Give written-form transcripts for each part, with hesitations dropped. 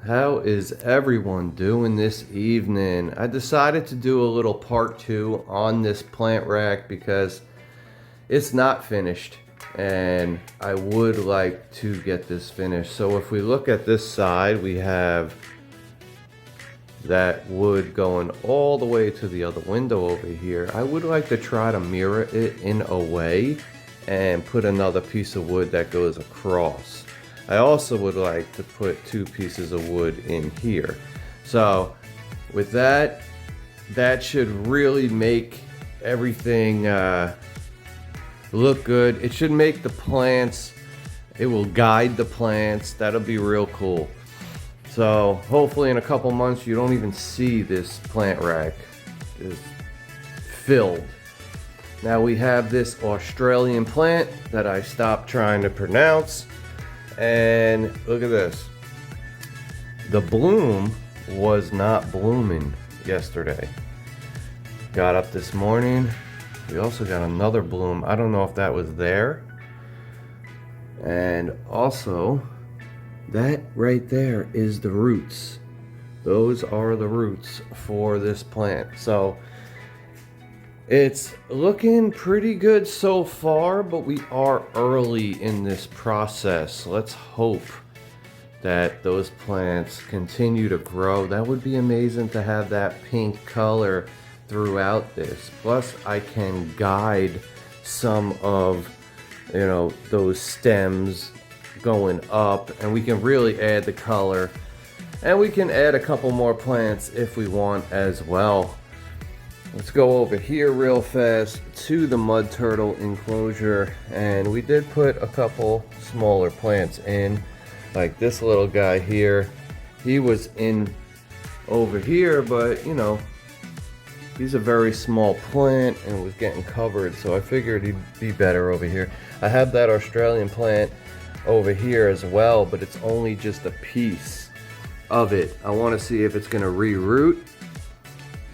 How is everyone doing this evening? I decided to do a little part 2 on this plant rack because it's not finished and I would like to get this finished. So if we look at this side, we have that wood going all the way to the other window over here. I would like to try to mirror it in a way and put another piece of wood that goes across. I also would like to put 2 pieces of wood in here. So with that, that should really make everything look good. It should make the plants, it will guide the plants. That'll be real cool. So hopefully in a couple months you don't even see this plant rack is filled. Now we have this Australian plant that I stopped trying to pronounce. And look at this. The bloom was not blooming yesterday. Got up this morning. We also got another bloom. I don't know if that was there. And also, that right there is the roots. Those are the roots for this plant. So it's looking pretty good so far, but we are early in this process. Let's hope that those plants continue to grow. That would be amazing to have that pink color throughout this. Plus, I can guide some of, those stems going up, and we can really add the color. And we can add a couple more plants if we want as well. Let's go over here real fast to the mud turtle enclosure, and we did put a couple smaller plants in, like this little guy here. He was in over here, but he's a very small plant and was getting covered, so I figured he'd be better over here. I have that Australian plant over here as well, but it's only just a piece of it. I want to see if it's going to re-root.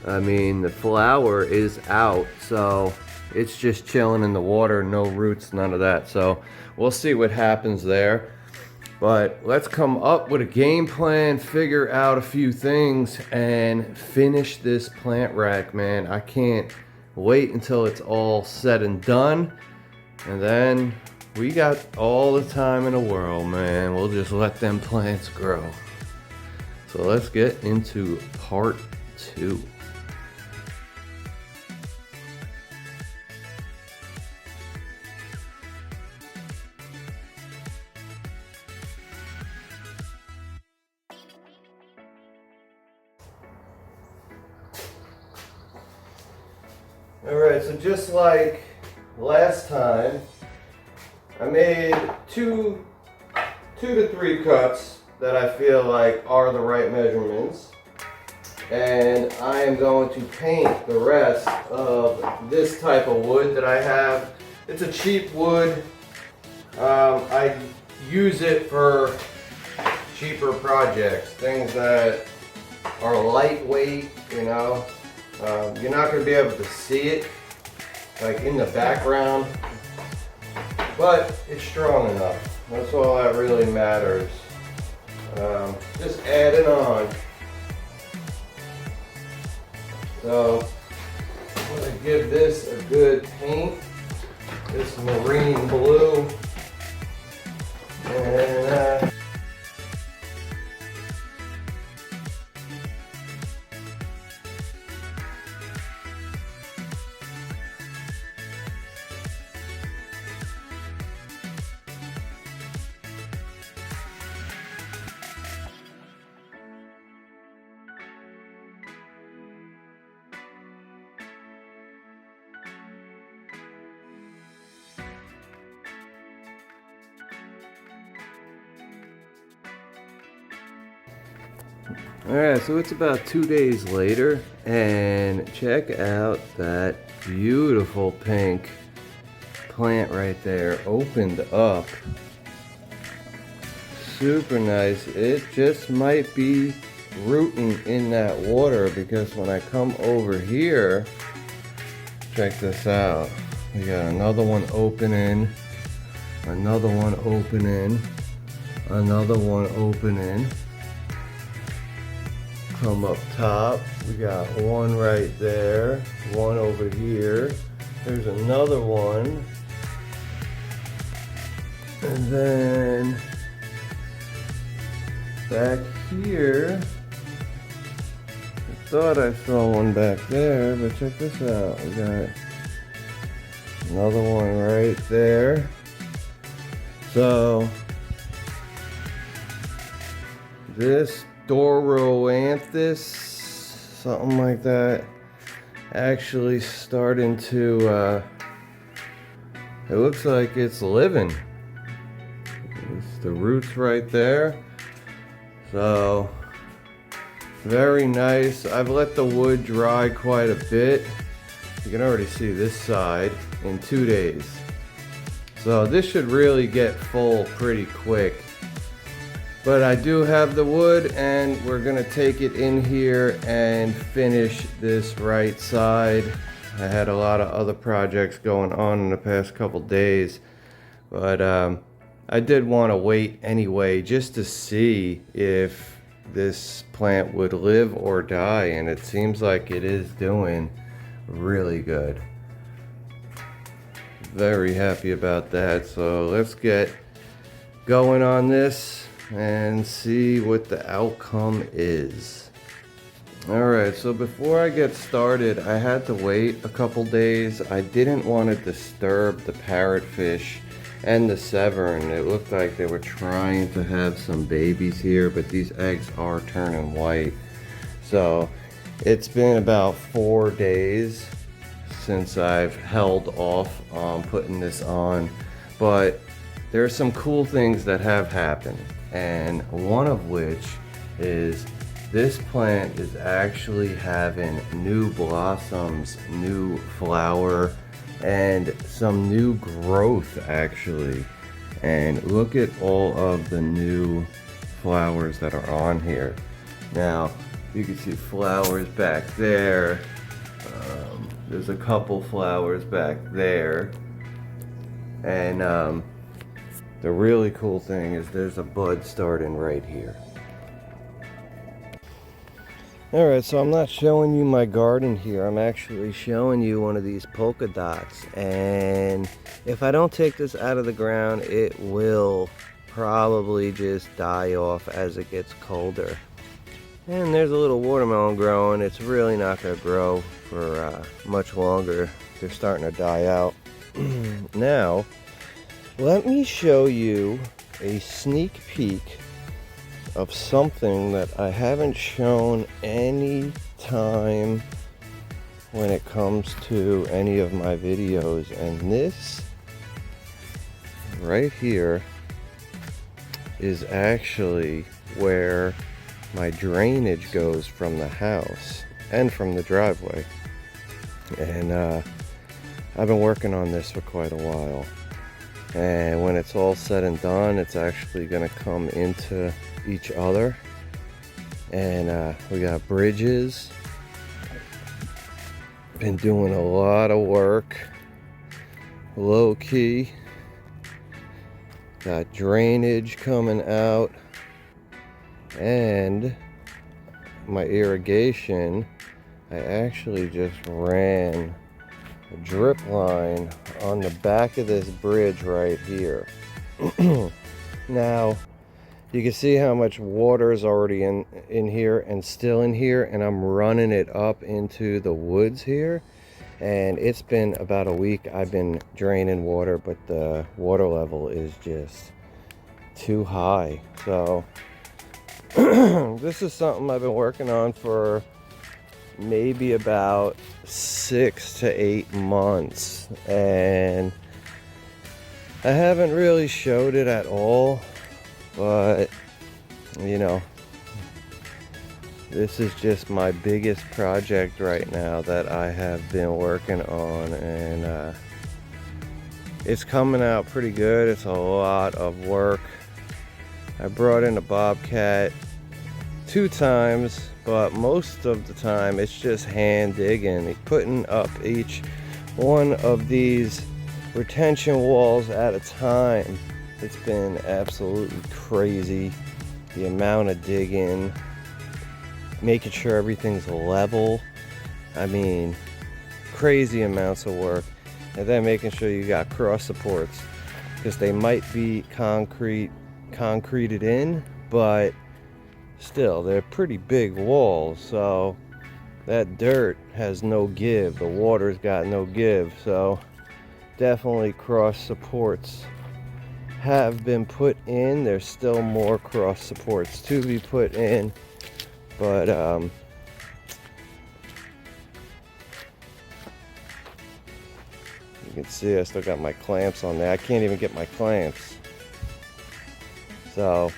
I mean, the flower is out, so it's just chilling in the water, no roots, none of that. So we'll see what happens there. But let's come up with a game plan, figure out a few things, and finish this plant rack, man. I can't wait until it's all said and done. And then we got all the time in the world, man. We'll just let them plants grow. So let's get into part 2. Alright, so just like last time, I made two to three cuts that I feel like are the right measurements. And I am going to paint the rest of this type of wood that I have. It's a cheap wood. I use it for cheaper projects, things that are lightweight, you're not going to be able to see it like in the background, but it's strong enough. That's all that really matters. Just add it on. So I'm going to give this a good paint, this marine blue, and Alright, so it's about 2 days later, and check out that beautiful pink plant right there, opened up. Super nice. It just might be rooting in that water, because when I come over here, check this out. We got another one opening, another one opening, another one opening. Come up top, we got one right there, one over here. There's another one. And then back here, I thought I saw one back there, but check this out. We got another one right there. So this Doroanthus, something like that, actually starting to, it looks like it's living. It's the roots right there. So very nice. I've let the wood dry quite a bit. You can already see this side in 2 days. So this should really get full pretty quick. But I do have the wood, and we're gonna take it in here and finish this right side. I had a lot of other projects going on in the past couple days, but I did want to wait anyway just to see if this plant would live or die, and it seems like it is doing really good. Very happy about that. So let's get going on this and see what the outcome is. Alright, so before I get started, I had to wait a couple days. I didn't want to disturb the parrotfish and the severn. It looked like they were trying to have some babies here, but these eggs are turning white. So it's been about 4 days since I've held off on putting this on, but there are some cool things that have happened, and one of which is this plant is actually having new blossoms, new flower, and some new growth actually. And look at all of the new flowers that are on here. Now you can see flowers back there. There's a couple flowers back there, and the really cool thing is there's a bud starting right here. Alright, so I'm not showing you my garden here. I'm actually showing you one of these polka dots. And if I don't take this out of the ground, it will probably just die off as it gets colder. And there's a little watermelon growing. It's really not going to grow for much longer. They're starting to die out. Now, let me show you a sneak peek of something that I haven't shown any time when it comes to any of my videos. And this right here is actually where my drainage goes from the house and from the driveway. And I've been working on this for quite a while. And when it's all said and done, it's actually going to come into each other. And we got bridges. Been doing a lot of work, low key. Got drainage coming out, and my irrigation, I actually just ran a drip line on the back of this bridge right here. Now you can see how much water is already in here and still in here, and I'm running it up into the woods here. And it's been about a week I've been draining water, but the water level is just too high. So this is something I've been working on for maybe about 6 to 8 months, and I haven't really showed it at all, but you know, this is just my biggest project right now that I have been working on, and it's coming out pretty good. It's a lot of work. I brought in a bobcat 2 times, but most of the time it's just hand digging, putting up each one of these retention walls at a time. It's been absolutely crazy, the amount of digging. making sure everything's level. I mean, crazy amounts of work. And then making sure you got cross supports, because they might be concreted in, but still they're pretty big walls, so that dirt has no give, the water's got no give. So definitely cross supports have been put in. There's still more cross supports to be put in, but you can see I still got my clamps on there. I can't even get my clamps. So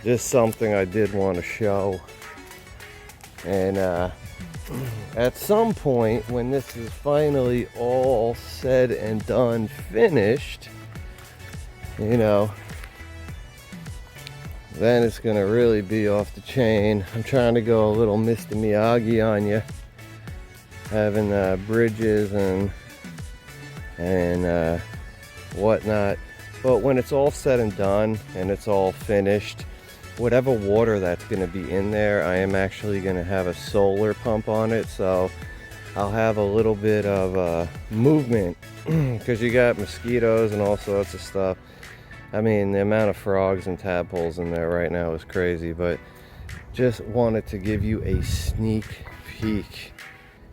just something I did want to show. And at some point, when this is finally all said and done, finished, you know, then it's gonna really be off the chain. I'm trying to go a little Mr. Miyagi on you, having bridges and whatnot. But when it's all said and done and it's all finished, whatever water that's going to be in there, I am actually going to have a solar pump on it, so I'll have a little bit of movement, because you got mosquitoes and all sorts of stuff. I mean, the amount of frogs and tadpoles in there right now is crazy, but just wanted to give you a sneak peek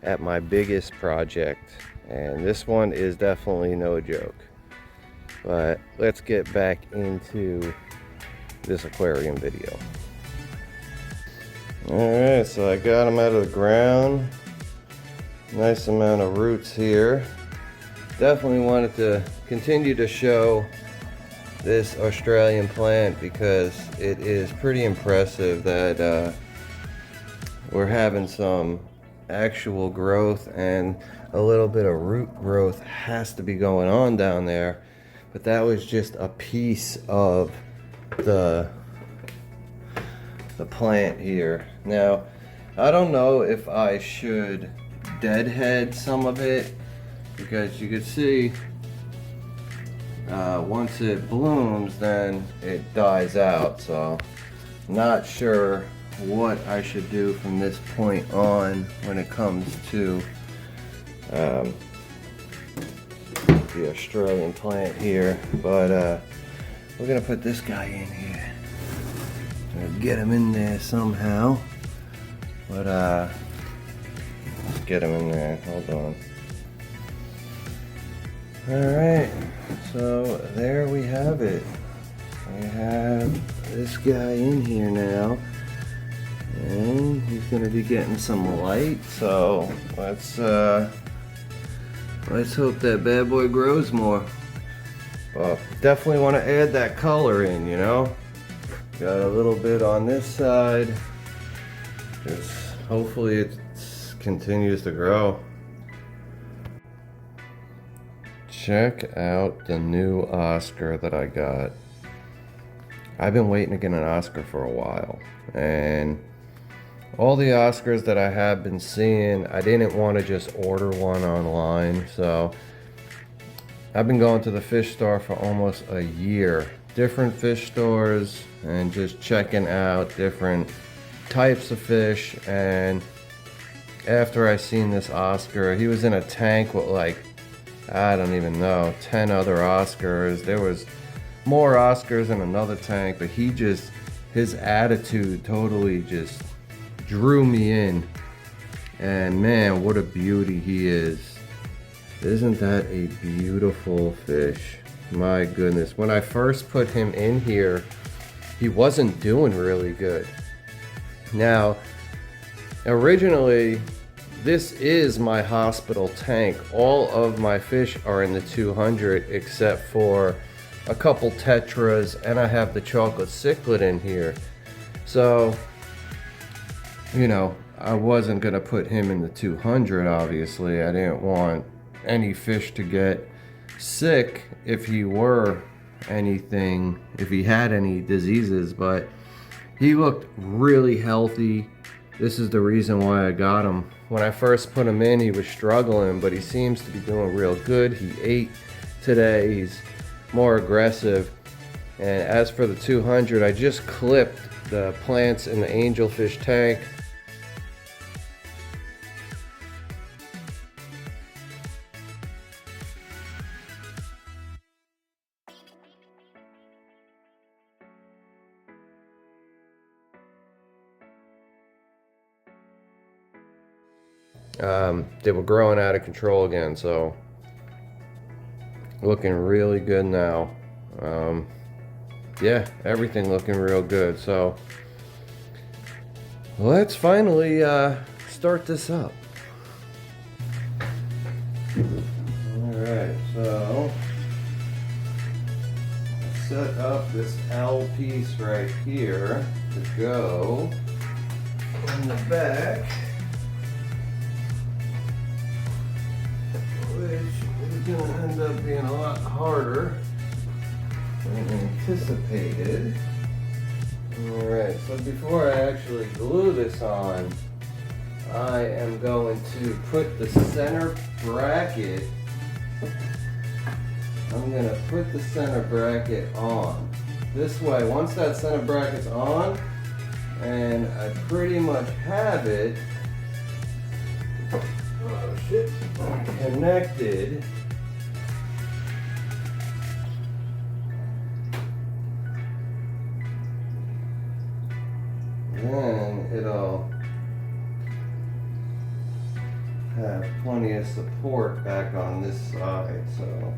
at my biggest project, and this one is definitely no joke. But let's get back into this aquarium video. Alright, so I got them out of the ground. Nice amount of roots here. Definitely wanted to continue to show this Australian plant, because it is pretty impressive that we're having some actual growth, and a little bit of root growth has to be going on down there. But that was just a piece of the plant here. Now, I don't know if I should deadhead some of it, because you can see once it blooms, then it dies out. So not sure what I should do from this point on when it comes to the Australian plant here. But we're gonna put this guy in here, get him in there somehow. But let's get him in there. Hold on. Alright, so there we have it. We have this guy in here now, and he's gonna be getting some light. So let's hope that bad boy grows more. Well, definitely want to add that color in, you know. Got a little bit on this side. Just hopefully it continues to grow. Check out the new Oscar that I got. I've been waiting to get an Oscar for a while, and all the Oscars that I have been seeing, I didn't want to just order one online, so I've been going to the fish store for almost a year. Different fish stores, and just checking out different types of fish. And after I seen this Oscar, he was in a tank with like, I don't even know, 10 other Oscars. There was more Oscars in another tank, but his attitude totally just drew me in. And man, what a beauty he is. Isn't that a beautiful fish? My goodness. When I first put him in here, he wasn't doing really good. Now, originally, this is my hospital tank. All of my fish are in the 200 except for a couple tetras, and I have the chocolate cichlid in here. So, you know, I wasn't gonna put him in the 200, obviously. I didn't want any fish to get sick if he had any diseases, but he looked really healthy. This is the reason why I got him. When I first put him in, he was struggling, but he seems to be doing real good. He ate today. He's more aggressive. And as for the 200, I just clipped the plants in the angelfish tank. They were growing out of control again, so looking really good now. Yeah, everything looking real good. So let's finally start this up. Alright, so set up this L piece right here to go in the back, which is going to end up being a lot harder than anticipated. Alright, so before I actually glue this on, I am going to put the center bracket, I'm going to put the center bracket on. This way, once that center bracket's on, and I pretty much have it connected, then it'll have plenty of support back on this side. So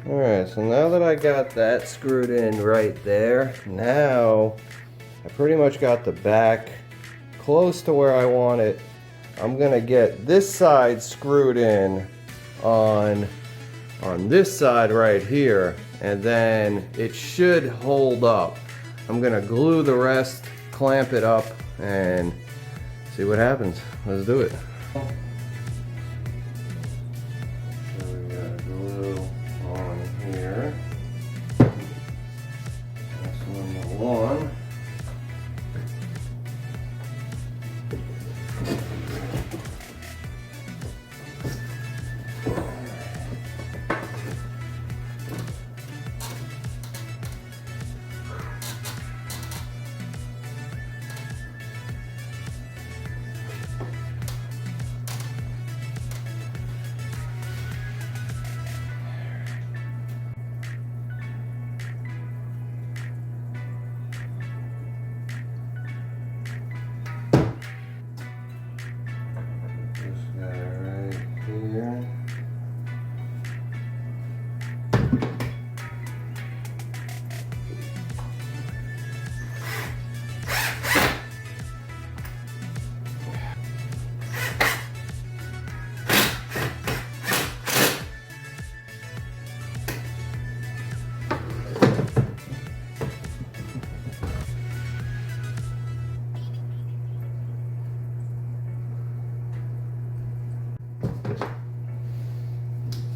alright, so now that I got that screwed in right there, now I pretty much got the back close to where I want it. I'm gonna get this side screwed in on this side right here, and then it should hold up. I'm gonna glue the rest, clamp it up, and see what happens. Let's do it. So we got glue on here. That's number one.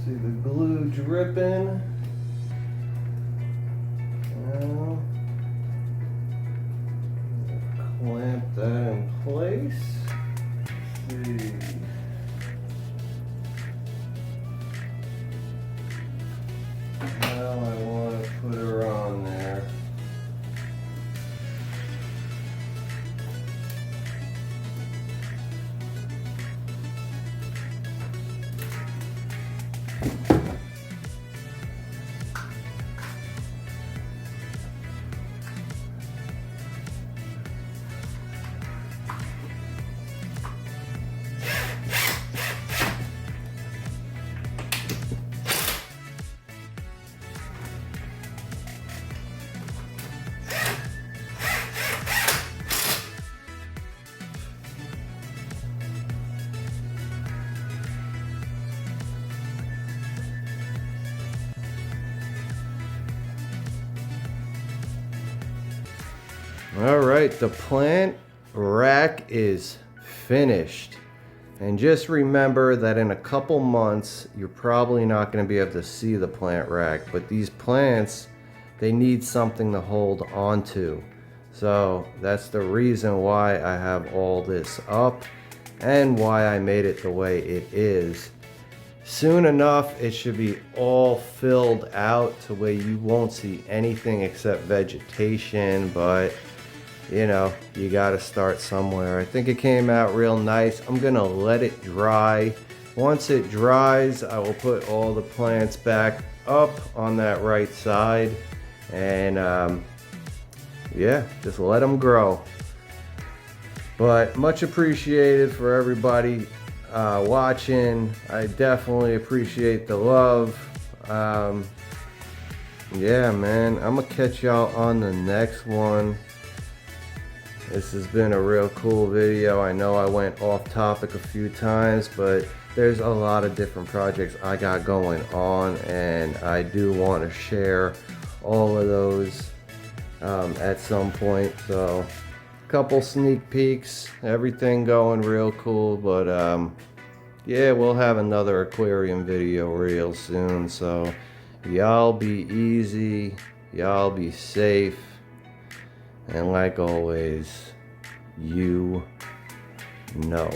See the glue dripping. Now, clamp that in place. Let's see. Now I want to put her on there. All right, the plant rack is finished. And just remember that in a couple months, you're probably not going to be able to see the plant rack, but these plants, they need something to hold onto. So that's the reason why I have all this up and why I made it the way it is. soon enough it should be all filled out to where you won't see anything except vegetation, but you know, you got to start somewhere. I think it came out real nice. I'm gonna let it dry. Once it dries, I will put all the plants back up on that right side, and yeah, just let them grow. But much appreciated for everybody watching. I definitely appreciate the love. Yeah, man, I'm gonna catch y'all on the next one. This has been a real cool video. I know I went off topic a few times, but there's a lot of different projects I got going on, and I do want to share all of those at some point. So couple sneak peeks, everything going real cool, but yeah, we'll have another aquarium video real soon. So y'all be easy, y'all be safe, and like always, you know.